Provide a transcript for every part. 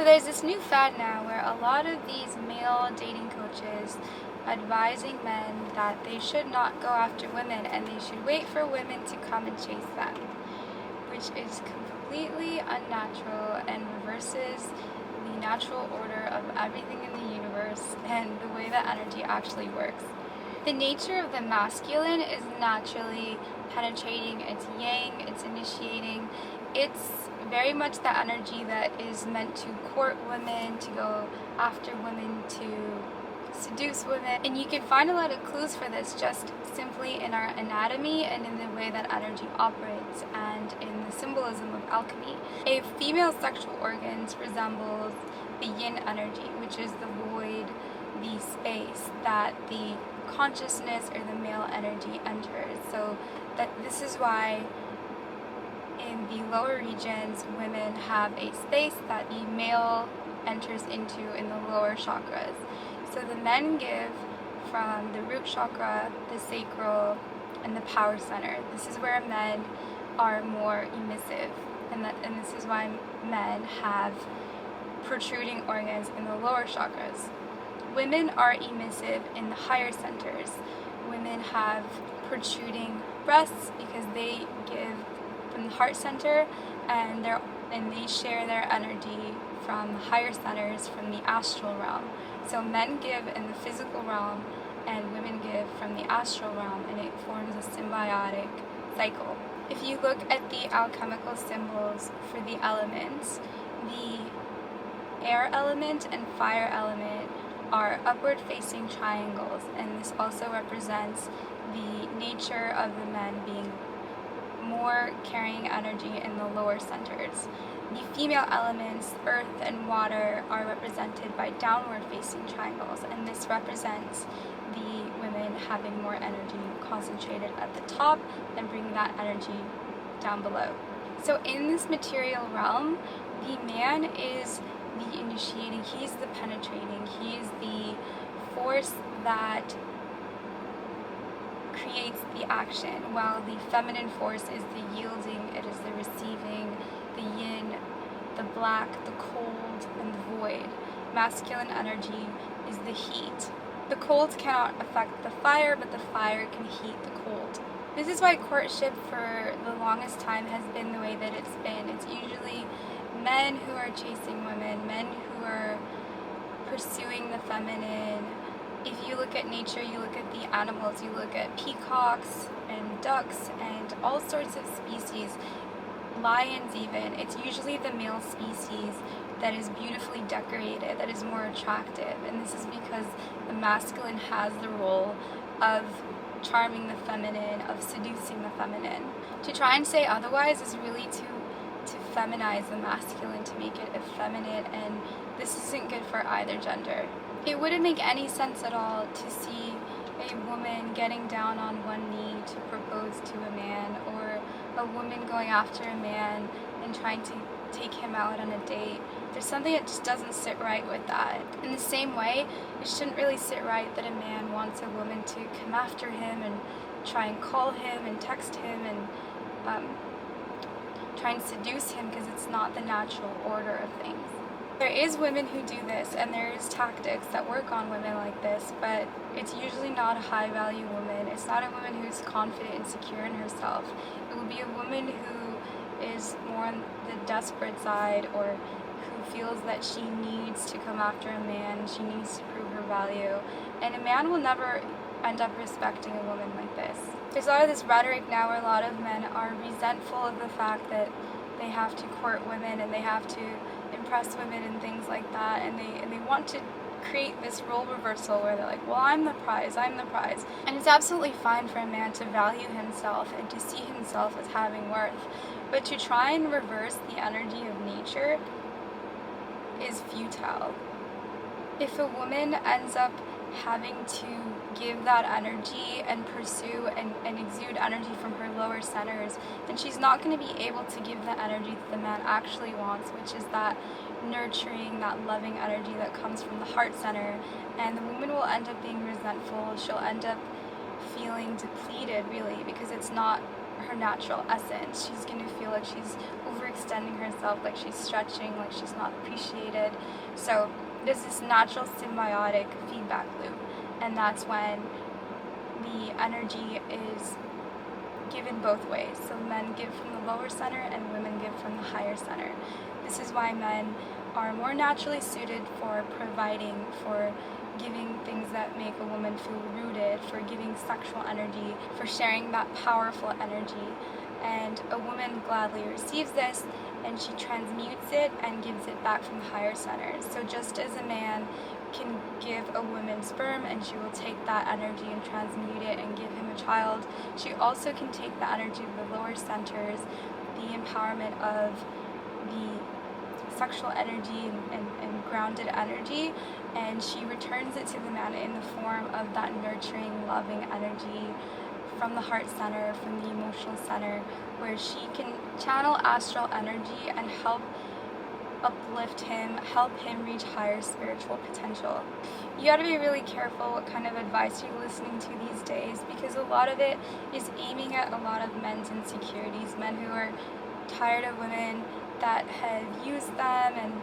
So there's this new fad now where a lot of these male dating coaches advising men that they should not go after women and they should wait for women to come and chase them, which is completely unnatural and reverses the natural order of everything in the universe and the way that energy actually works. The nature of the masculine is naturally penetrating, it's yang, it's initiating, it's very much the energy that is meant to court women, to go after women, to seduce women. And you can find a lot of clues for this just simply in our anatomy and in the way that energy operates and in the symbolism of alchemy. A female sexual organs resembles the yin energy, which is the void, the space that the consciousness or the male energy enters. So that this is why in the lower regions women have a space that the male enters into in the lower chakras. So the men give from the root chakra, the sacral, and the power center. This is where men are more emissive, and this is why men have protruding organs in the lower chakras. Women are emissive in the higher centers. Women have protruding breasts because they give from the heart center, and they share their energy from the higher centers from the astral realm. So men give in the physical realm and women give from the astral realm, and it forms a symbiotic cycle. If you look at the alchemical symbols for the elements, the air element and fire element are upward facing triangles, and this also represents the nature of the men being more carrying energy in the lower centers. The female elements, earth and water, are represented by downward facing triangles, and this represents the women having more energy concentrated at the top and bringing that energy down below. So in this material realm, the man is the initiating, he's the penetrating, he is the force that creates the action, while the feminine force is the yielding, it is the receiving, the yin, the black, the cold, and the void. Masculine energy is the heat. The cold cannot affect the fire, but the fire can heat the cold. This is why courtship for the longest time has been the way that it's been. It's usually men who are chasing women, men who are pursuing the feminine. If you look at nature, you look at the animals, you look at peacocks and ducks and all sorts of species, lions even, it's usually the male species that is beautifully decorated, that is more attractive, and this is because the masculine has the role of charming the feminine, of seducing the feminine. To try and say otherwise is really to feminize the masculine, to make it effeminate, and this isn't good for either gender. It wouldn't make any sense at all to see a woman getting down on one knee to propose to a man, or a woman going after a man and trying to take him out on a date. There's something that just doesn't sit right with that. In the same way, it shouldn't really sit right that a man wants a woman to come after him and try and call him and text him and try and seduce him, because it's not the natural order of things. There is women who do this, and there is tactics that work on women like this, but it's usually not a high value woman. It's not a woman who's confident and secure in herself. It will be a woman who is more on the desperate side, or who feels that she needs to come after a man, she needs to prove her value, and a man will never end up respecting a woman like this. There's a lot of this rhetoric now where a lot of men are resentful of the fact that they have to court women and they have to impress women and things like that, and they want to create this role reversal where they're like, well, I'm the prize. And it's absolutely fine for a man to value himself and to see himself as having worth, but to try and reverse the energy of nature is futile. If a woman ends up having to give that energy and pursue and exude energy from her lower centers, then she's not going to be able to give the energy that the man actually wants, which is that nurturing, that loving energy that comes from the heart center. And the woman will end up being resentful. She'll end up feeling depleted, really, because it's not her natural essence. She's going to feel like she's over overextending herself, like she's stretching, like she's not appreciated. So there's this natural symbiotic feedback loop, and that's when the energy is given both ways. So men give from the lower center and women give from the higher center. This is why men are more naturally suited for providing, for giving things that make a woman feel rooted, for giving sexual energy, for sharing that powerful energy. And a woman gladly receives this, and she transmutes it and gives it back from the higher center. So just as a man can give a woman sperm and she will take that energy and transmute it and give him a child, she also can take the energy of the lower centers, the empowerment of the sexual energy and grounded energy, and she returns it to the man in the form of that nurturing, loving energy from the heart center, from the emotional center, where she can channel astral energy and help uplift him, help him reach higher spiritual potential. You got to be really careful what kind of advice you're listening to these days, because a lot of it is aiming at a lot of men's insecurities, men who are tired of women that have used them, and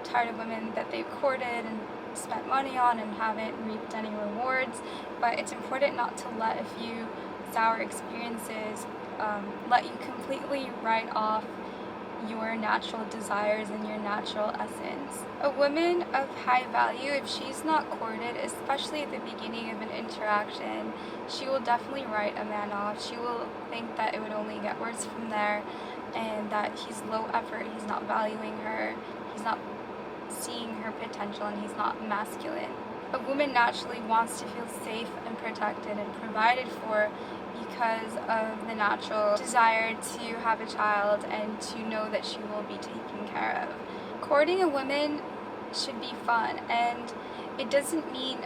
tired of women that they've courted and spent money on and haven't reaped any rewards. But it's important not to let a few sour experiences let you completely write off your natural desires and your natural essence. A woman of high value, if she's not courted, especially at the beginning of an interaction, she will definitely write a man off. She will think that it would only get worse from there, and that he's low effort, he's not valuing her, he's not seeing her potential, and he's not masculine. A woman naturally wants to feel safe and protected and provided for because of the natural desire to have a child and to know that she will be taken care of. Courting a woman should be fun, and it doesn't mean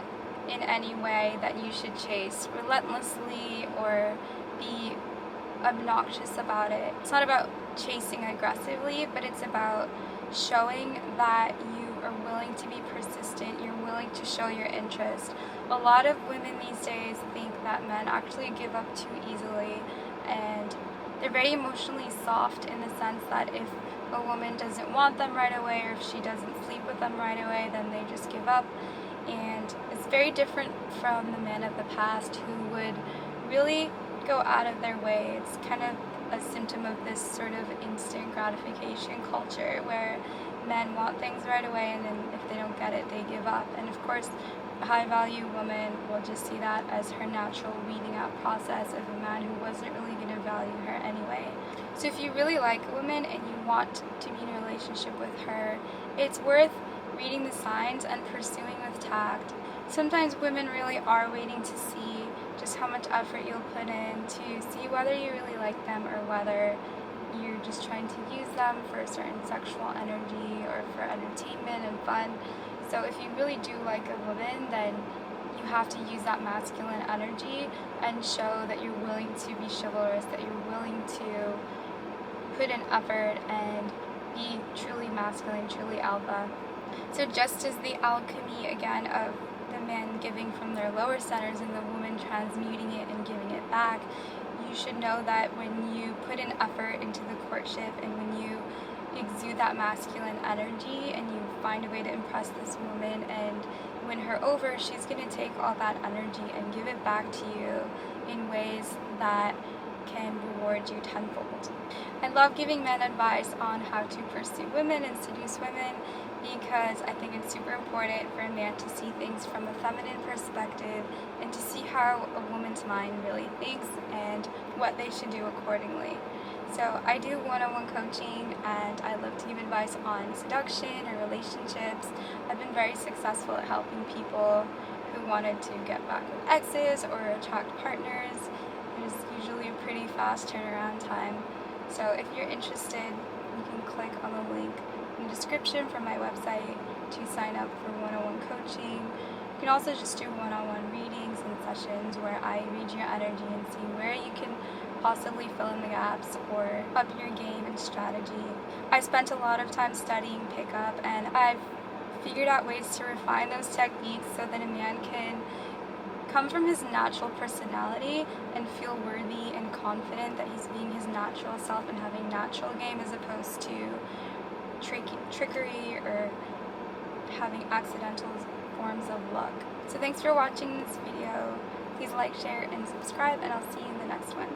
in any way that you should chase relentlessly or be obnoxious about it. It's not about chasing aggressively, but it's about showing that you are willing to be persistent, you're willing to show your interest. A lot of women these days think that men actually give up too easily, and they're very emotionally soft in the sense that if a woman doesn't want them right away, or if she doesn't sleep with them right away, then they just give up. And it's very different from the men of the past who would really go out of their way. It's kind of a symptom of this sort of instant gratification culture where men want things right away, and then if they don't get it, they give up. And of course, a high value woman will just see that as her natural weeding out process of a man who wasn't really going to value her anyway. So if you really like a woman and you want to be in a relationship with her, it's worth reading the signs and pursuing with tact. Sometimes women really are waiting to see just how much effort you'll put in to see whether you really like them or whether you're just trying to use them for a certain sexual energy or for entertainment and fun. So if you really do like a woman, then you have to use that masculine energy and show that you're willing to be chivalrous, that you're willing to put in effort and be truly masculine, truly alpha. So just as the alchemy, again, of the men giving from their lower centers and the woman transmuting it and giving it back, you should know that when you put an effort into the courtship and when you exude that masculine energy and you find a way to impress this woman and win her over, she's going to take all that energy and give it back to you in ways that can reward you tenfold. I love giving men advice on how to pursue women and seduce women because I think it's super important for a man to see things from a feminine perspective and to see how a woman's mind really thinks and what they should do accordingly. So I do one-on-one coaching, and I love to give advice on seduction or relationships. I've been very successful at helping people who wanted to get back with exes or attract partners. It is usually a pretty fast turnaround time. So if you're interested, you can click on the link in the description from my website to sign up for one-on-one coaching. You can also just do one-on-one readings and sessions where I read your energy and see where you can possibly fill in the gaps or up your game and strategy. I spent a lot of time studying pickup, and I've figured out ways to refine those techniques so that a man can come from his natural personality and feel worthy and confident that he's being his natural self and having natural game as opposed to trickery or having accidental forms of luck. So thanks for watching this video. Please like, share, and subscribe, and I'll see you in the next one.